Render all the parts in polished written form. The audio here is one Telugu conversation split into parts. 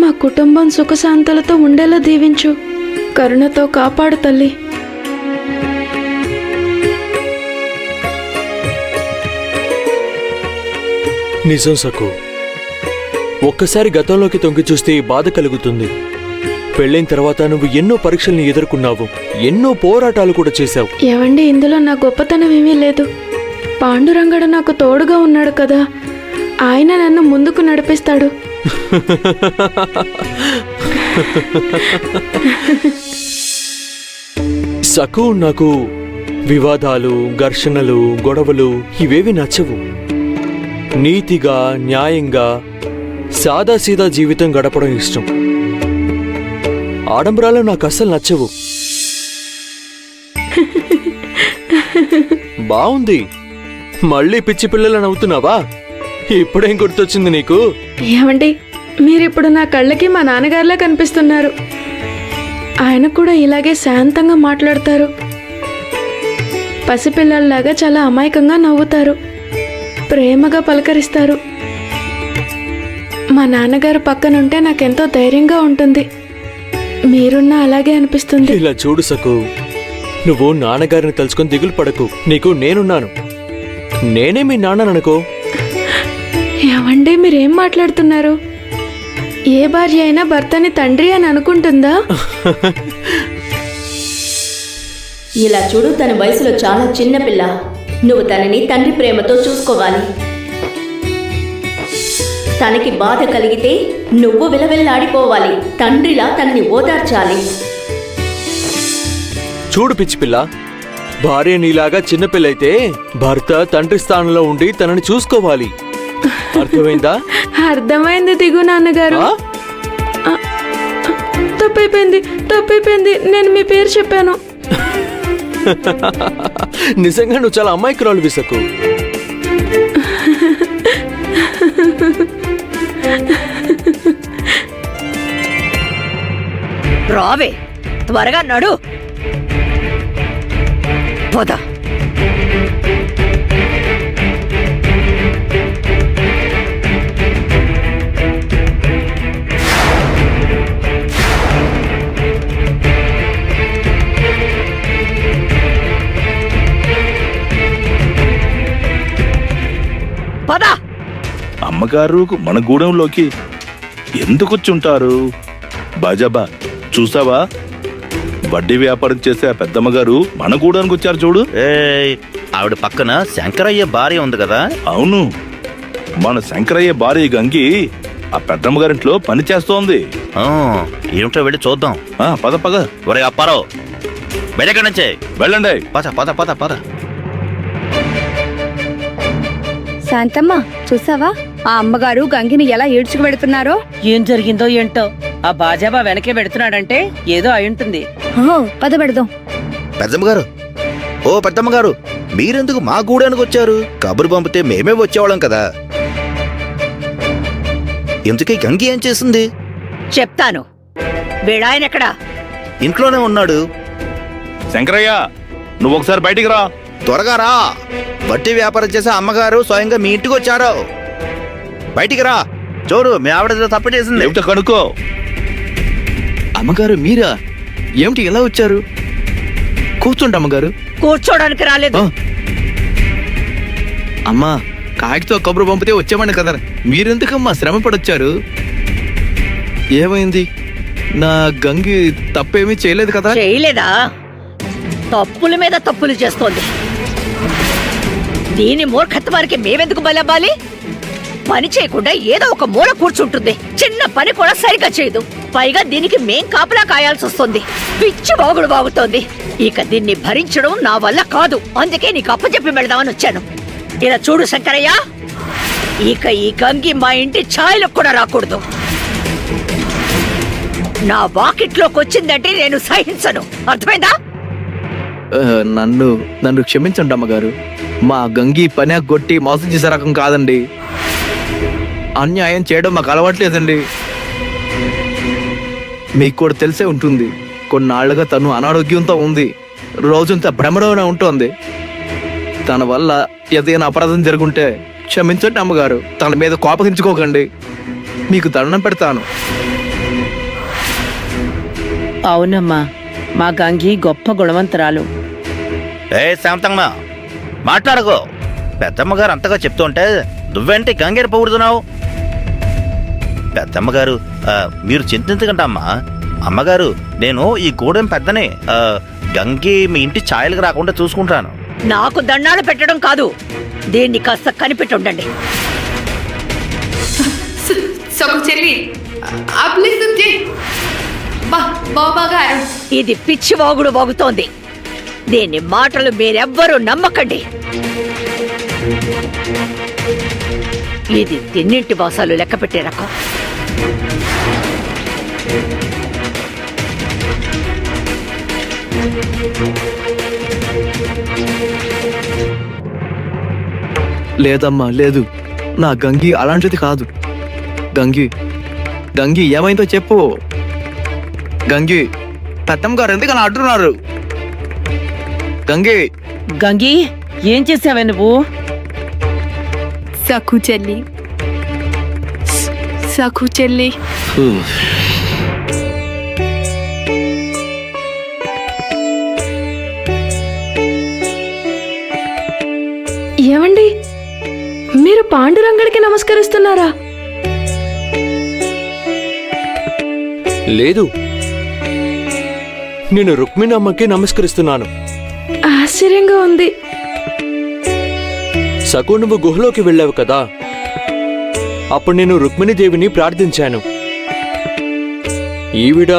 మా కుటుంబం సుఖశాంతులతో ఉండేలా దీవించు. కరుణతో కాపాడు తల్లి. నిజం సకు, ఒక్కసారి గతంలోకి తొంగి చూస్తే బాధ కలుగుతుంది. పెళ్ళైన తర్వాత నువ్వు ఎన్నో పరీక్షల్ని ఎదుర్కొన్నావు, ఎన్నో పోరాటాలు కూడా చేశావు. ఏవండి, ఇందులో నా గొప్పతనం ఏమీ లేదు. పాండురంగడు నాకు తోడుగా ఉన్నాడు కదా, ఆయన నన్ను ముందుకు నడిపిస్తాడు. సకు, నాకు వివాదాలు, ఘర్షణలు, గొడవలు ఇవేవి నచ్చవు. నీతిగా, న్యాయంగా, సాదాసీదా జీవితం గడపడం ఇష్టం. ఆడంబరాలు నాకు అస్సలు నచ్చవు. బావుంది, మళ్ళీ పిచ్చి పిల్లలను అవుతున్నావా? ఇప్పుడేం గుర్తొచ్చింది నీకు? ఏమండి, మీరిప్పుడు నా కళ్ళకి మా నాన్నగారిలా కనిపిస్తున్నారు. ఆయన కూడా ఇలాగే శాంతంగా మాట్లాడతారు. పసిపిల్లల్లాగా చాలా అమాయకంగా నవ్వుతారు, ప్రేమగా పలకరిస్తారు. మా నాన్నగారు పక్కనుంటే నాకెంతో ధైర్యంగా ఉంటుంది. మీరున్నా అలాగే అనిపిస్తుంది. ఇలా చూడు సకు, నువ్వు నాన్నగారిని తలుచుకొని దిగులు పడకు. నీకు నేనున్నాను. నేనే మీ నాన్నననుకో. ఏమండి, మీరేం మాట్లాడుతున్నారు? ఏ భార్య అయినా భర్తని తండ్రి అని అనుకుంటుందా? ఇలా చూడు, తన వయసులో చాలా చిన్న పిల్ల. నువ్వు తనని తండ్రి ప్రేమతో చూసుకోవాలి. తనకి బాధ కలిగితే నువ్వు విలవిల్లాడిపోవాలి. తండ్రిలా తనని ఓదార్చాలి. చూడు పిచ్చి పిల్ల, భార్య నీలాగా చిన్నపిల్లైతే భర్త తండ్రి స్థానంలో ఉండి తనని చూసుకోవాలి. అర్థమైందా? అర్థమైంది దిగు నాన్నగారు. తప్పైపోయింది. నేను మీ పేరు చెప్పాను. నిజంగా నువ్వు చాలా అమాయకురాలు విసకు. రావే, త్వరగా నడు. పోదా. పద. అమ్మగారు మన గూడెంలోకి ఎందుకొచ్చుంటారు? బాజాబా, చూసావా? వడ్డీ వ్యాపారం చేసే ఆ పెద్దమ్మగారు మన గూడానికి వచ్చారు చూడు. ఆవిడ పక్కన శంకరయ్య భార్య ఉంది కదా? అవును, మన శంకరయ్య భార్య గంగి ఆ పెద్దమ్మగారింట్లో పని చేస్తోంది. ఏమిటో వెళ్ళి చూద్దాం. పద పద. ఒరే అప్పారావు, వెళ్ళక్కడి నుంచే. వెళ్ళండి. పద పద పద పద. శాంతమ్మ, చూసావా ఆ అమ్మగారు గంగిని ఎలా ఈడ్చుకు పెడుతున్నారో? ఏం జరిగిందో ఏంటో, ఆ బాజాబా వెనకే పెడుతున్నాడంటే ఏదో అయింటుంది. పద పెడదాం. పెద్దమ్మగారు, ఓ పెద్దమ్మగారు, మీరెందుకు మా గూడానికి వచ్చారు? కబురు పంపితే మేమే వచ్చేవాళ్ళం కదా. ఎందుకే గంగి ఏం చేసింది? చెప్తాను. వీడాయనెక్కడా? ఇంట్లోనే ఉన్నాడు. శంకరయ్య, నువ్వు ఒకసారి బయటికి రా. త్వరగా రా. వడ్డీ వ్యాపారం చేసే అమ్మగారు స్వయంగా మీ ఇంటికి వచ్చారు. బయటికి రా. చూడు, మీ ఆవిడ తప్పు చేసింది. ఏమిటో కనుక్కో. అమ్మగారు, మీరా? ఏమిటి ఎలా వచ్చారు? కూర్చోండి అమ్మగారు. కూర్చోడానికి రాలేదు. అమ్మా, కాకితో కబురు పంపితే వచ్చామని కదా, మీరెందుకమ్మా శ్రమ పడొచ్చారు? ఏమైంది? నా గంగి తప్పేమీ చేయలేదు కదా? చేయలేదా? తప్పుల మీద తప్పులు చేస్తోంది. దీని మూర్ఖత్వానికి మేమెందుకు బలవ్వాలి? పని చేయకుండా ఏదో ఒక మూల కూర్చుంటుంది. చిన్న పని కూడా సరిగా చేయదు. పైగా దీనికి మేం కాపలా కాయాల్సి వస్తుంది. పిచ్చి బాగుడు బాగుతోంది. ఇక దీన్ని భరించడం నా వల్ల కాదు. అందుకే నీకు అప్పచెప్పి వెళ్దామని వచ్చాను. ఇలా చూడు శంకరయ్య, ఇక ఈ గంగి మా ఇంటి ఛాయలకు కూడా రాకూడదు. నా వాకిట్లోకి వచ్చిందంటే నేను సహించను. అర్థమైందా? నన్ను క్షమించండి అమ్మగారు. మా గంగి పని కొట్టి మోసం చేసే రకం కాదండి. అన్యాయం చేయడం మాకు అలవాట్లేదండి. మీకు కూడా తెలిసే ఉంటుంది, కొన్నాళ్లుగా తను అనారోగ్యంతో ఉంది. రోజంతా భ్రమలోనే ఉంటుంది. తన వల్ల ఏదైనా అపరాధం జరుగుంటే క్షమించండి అమ్మగారు. తన మీద కోపగించుకోకండి. మీకు దండం పెడతాను. అవునమ్మా, మా గంగి గొప్ప గుణవంతురాలు. ఏ శాంతమ్మ మాట్లాడకో. పెద్దమ్మగారు అంతగా చెప్తుంటే నువ్వేంటి గంగేరు పొగుడుతున్నావు? పెద్దమ్మగారు మీరు చింతించకండి అమ్మా. అమ్మగారు నేను ఈ గూడెం పెద్దనే. గంగి మీ ఇంటి ఛాయలకు రాకుండా చూసుకుంటాను. నాకు దండాలు పెట్టడం కాదు, దీన్ని కాస్త కనిపెట్టుండండి. సగు చెల్లి అప్లిస్తుంది బాబాగారు. ఇది పిచ్చి వాగుడు వాగుతోంది. దీని మాటలు మీరెవ్వరూ నమ్మకండి. ఇది తిన్నింటి వాసాలు లెక్క పెట్టే రకం. లేదమ్మా, లేదు. నా గంగి అలాంటిది కాదు. గంగి గంగి ఏమైందో చెప్పు. గంగి పెద్దమ్మ గారు ఎందుకని అడ్డున్నారు? గంగి గంగి, ఏం చేసావే నువ్వు? సఖు చెల్లి సఖు చెల్లి ఏమండి, మీరు పాండురంగడికి నమస్కరిస్తున్నారా? లేదు, నేను రుక్మిణి అమ్మకి నమస్కరిస్తున్నాను. ఆశ్చర్యంగా ఉంది. సకు నువ్వు గుహలోకి వెళ్ళావు కదా, అప్పుడు నేను రుక్మిణీదేవిని ప్రార్థించాను. ఈవిడ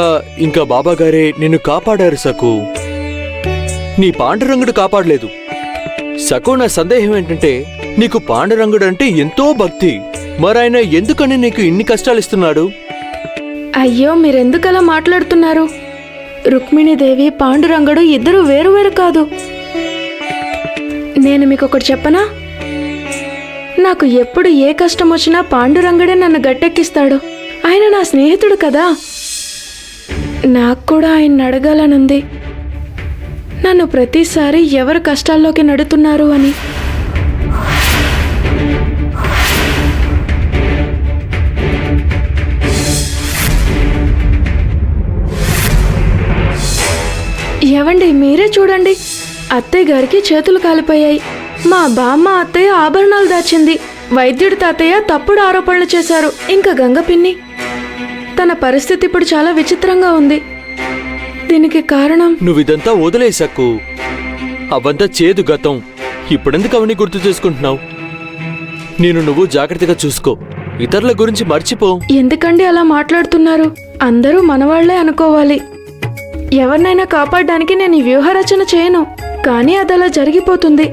ఇంకా బాబాగారే నిన్ను కాపాడారు సకు. నీ పాండురంగుడు కాపాడలేదు. సకు, నా సందేహం ఏంటంటే నీకు పాండురంగుడు అంటే ఎంతో భక్తి. మరాయన ఎందుకని నీకు ఇన్ని కష్టాలిస్తున్నాడు? అయ్యో, మీరెందుకలా మాట్లాడుతున్నారు? రుక్మిణీదేవి పాండురంగడు ఇద్దరు వేరువేరు కాదు. నేను మీకు ఒకటి చెప్పనా? నాకు ఎప్పుడు ఏ కష్టం వచ్చినా పాండురంగడే నన్ను గట్టెక్కిస్తాడు. ఆయన నా స్నేహితుడు కదా. నాకు కూడా ఆయన అడగాలనుంది, నన్ను ప్రతిసారి ఎవరు కష్టాల్లోకి నడుతున్నారు అని. ఏవండి, మీరే చూడండి, అత్తయ్య గారికి చేతులు కాలిపోయాయి. మా బామ్మ అత్తయ్య ఆభరణాలు దాచింది. వైద్యుడి తాతయ్య తప్పుడు ఆరోపణలు చేశారు. ఇంకా గంగ పిన్ని, తన పరిస్థితి ఇప్పుడు చాలా విచిత్రంగా ఉంది. దీనికి కారణం నువ్విదంతా వదిలేసక్కు. అవంతా చేదు గతం. ఇప్పుడెందుకు అవన్నీ గుర్తు చేసుకుంటున్నావు? నువ్వు జాగ్రత్తగా చూసుకో. ఇతరుల గురించి మర్చిపో. ఎందుకండి అలా మాట్లాడుతున్నారు? అందరూ మనవాళ్లే అనుకోవాలి. ఎవరినైనా కాపాడడానికి నేను ఈ వ్యూహరచన చేయను, కానీ అదలా జరిగిపోతుంది.